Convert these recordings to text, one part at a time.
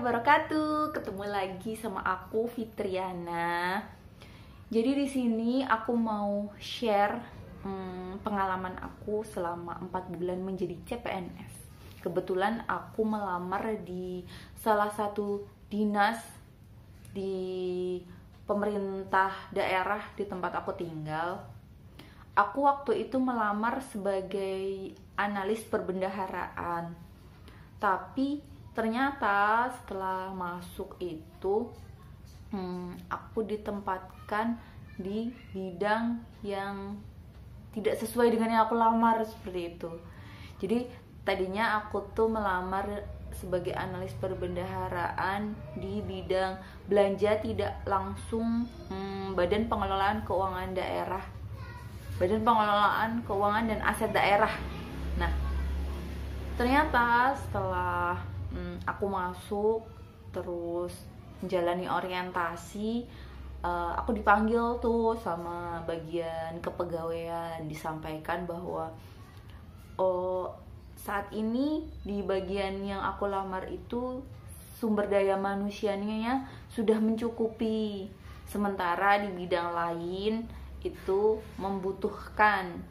wabarakatuh. Ketemu lagi sama aku Fitriana. Jadi di sini aku mau share pengalaman aku selama 4 bulan menjadi CPNS. Kebetulan aku melamar di salah satu dinas di pemerintah daerah di tempat aku tinggal. Aku waktu itu melamar sebagai analis perbendaharaan. Tapi ternyata setelah masuk itu aku ditempatkan di bidang yang tidak sesuai dengan yang aku lamar, seperti itu. Jadi tadinya aku tuh melamar sebagai analis perbendaharaan di bidang belanja tidak langsung, Badan Pengelolaan Keuangan Daerah, Badan Pengelolaan Keuangan dan Aset Daerah. Nah, ternyata setelah aku masuk terus menjalani orientasi, aku dipanggil tuh sama bagian kepegawaian, disampaikan bahwa saat ini di bagian yang aku lamar itu sumber daya manusianya sudah mencukupi, sementara di bidang lain itu membutuhkan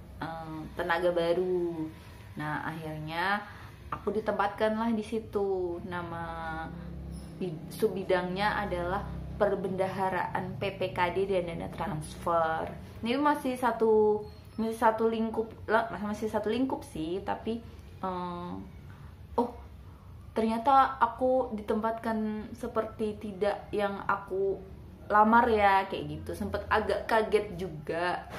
tenaga baru. Nah, akhirnya aku ditempatkanlah di situ. Nama sub bidangnya adalah perbendaharaan PPKD dan dana transfer. Ini masih satu lingkup sih, tapi ternyata aku ditempatkan seperti tidak yang aku lamar ya, kayak gitu. Sempet agak kaget juga.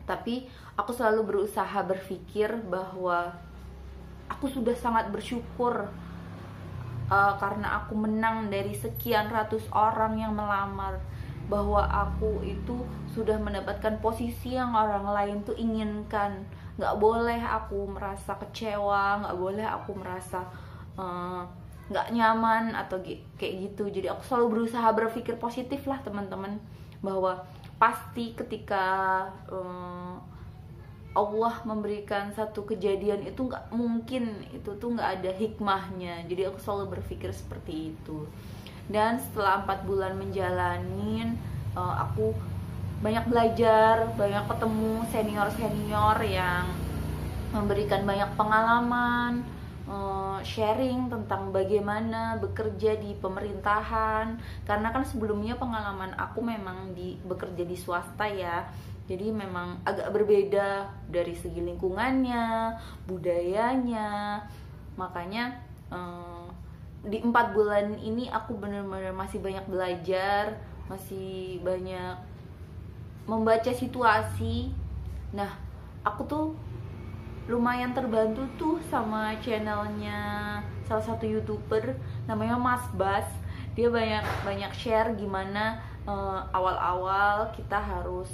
Tapi aku selalu berusaha berpikir bahwa aku sudah sangat bersyukur karena aku menang dari sekian ratus orang yang melamar, bahwa aku itu sudah mendapatkan posisi yang orang lain tuh inginkan. Gak boleh aku merasa kecewa, gak boleh aku merasa gak nyaman atau kayak gitu. Jadi aku selalu berusaha berpikir positif lah, teman-teman, bahwa pasti ketika Allah memberikan satu kejadian itu nggak mungkin itu tuh nggak ada hikmahnya. Jadi aku selalu berpikir seperti itu. Dan setelah 4 bulan menjalanin, aku banyak belajar, banyak ketemu senior-senior yang memberikan banyak pengalaman, sharing tentang bagaimana bekerja di pemerintahan. Karena kan sebelumnya pengalaman aku memang bekerja di swasta ya, jadi memang agak berbeda dari segi lingkungannya, budayanya. Makanya di 4 bulan ini aku benar-benar masih banyak belajar, masih banyak membaca situasi. Nah, aku tuh lumayan terbantu tuh sama channelnya salah satu YouTuber namanya Mas Bas. Dia banyak share gimana awal-awal kita harus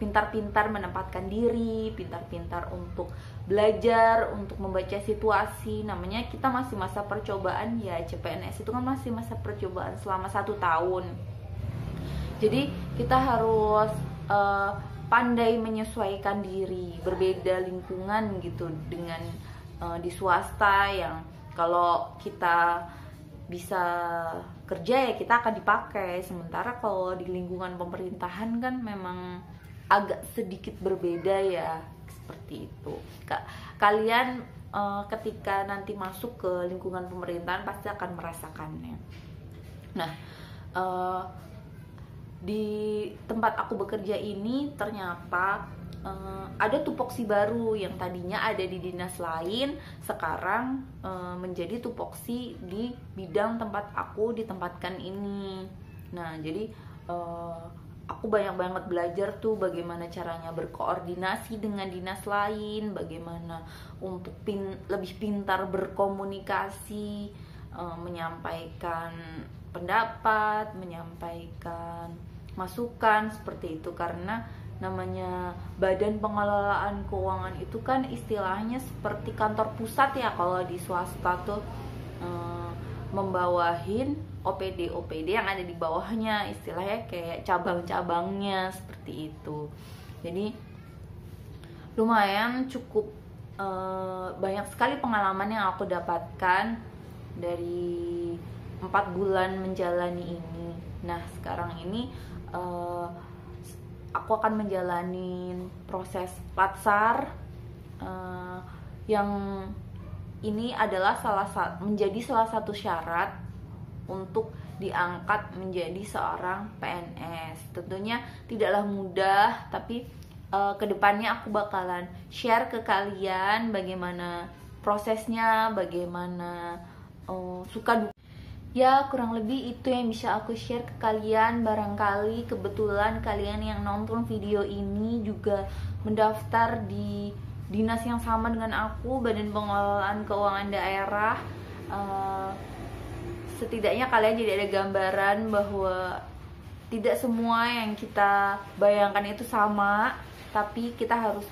pintar-pintar menempatkan diri, pintar-pintar untuk belajar, untuk membaca situasi. Namanya kita masih masa percobaan ya, CPNS itu kan masih masa percobaan selama 1 tahun. Jadi kita harus pandai menyesuaikan diri, berbeda lingkungan gitu dengan di swasta yang kalau kita bisa kerja ya kita akan dipakai. Sementara kalau di lingkungan pemerintahan kan memang agak sedikit berbeda ya, seperti itu. Kalian ketika nanti masuk ke lingkungan pemerintahan pasti akan merasakannya. Nah, di tempat aku bekerja ini ternyata ada tupoksi baru yang tadinya ada di dinas lain, sekarang menjadi tupoksi di bidang tempat aku ditempatkan ini. Nah, jadi aku banyak banget belajar tuh bagaimana caranya berkoordinasi dengan dinas lain, bagaimana untuk lebih pintar berkomunikasi, menyampaikan pendapat, menyampaikan masukan, seperti itu. Karena namanya Badan Pengelolaan Keuangan itu kan istilahnya seperti kantor pusat ya kalau di swasta tuh, membawahin OPD yang ada di bawahnya, istilahnya kayak cabang-cabangnya, seperti itu. Jadi lumayan cukup banyak sekali pengalaman yang aku dapatkan dari 4 bulan menjalani ini. Nah sekarang ini aku akan menjalani proses latsar, yang ini adalah menjadi salah satu syarat untuk diangkat menjadi seorang PNS. Tentunya tidaklah mudah, tapi kedepannya aku bakalan share ke kalian bagaimana prosesnya, bagaimana suka duka. Ya kurang lebih itu yang bisa aku share ke kalian. Barangkali kebetulan kalian yang nonton video ini juga mendaftar di dinas yang sama dengan aku, Badan Pengelolaan Keuangan Daerah. Setidaknya kalian jadi ada gambaran bahwa tidak semua yang kita bayangkan itu sama, tapi kita harus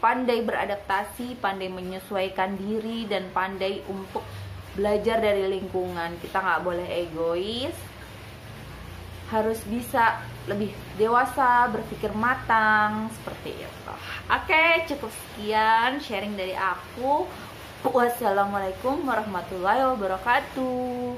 pandai beradaptasi, pandai menyesuaikan diri, dan pandai untuk belajar dari lingkungan. Kita nggak boleh egois, harus bisa lebih dewasa, berpikir matang, seperti itu. Oke, cukup sekian sharing dari aku. Wassalamualaikum warahmatullahi wabarakatuh.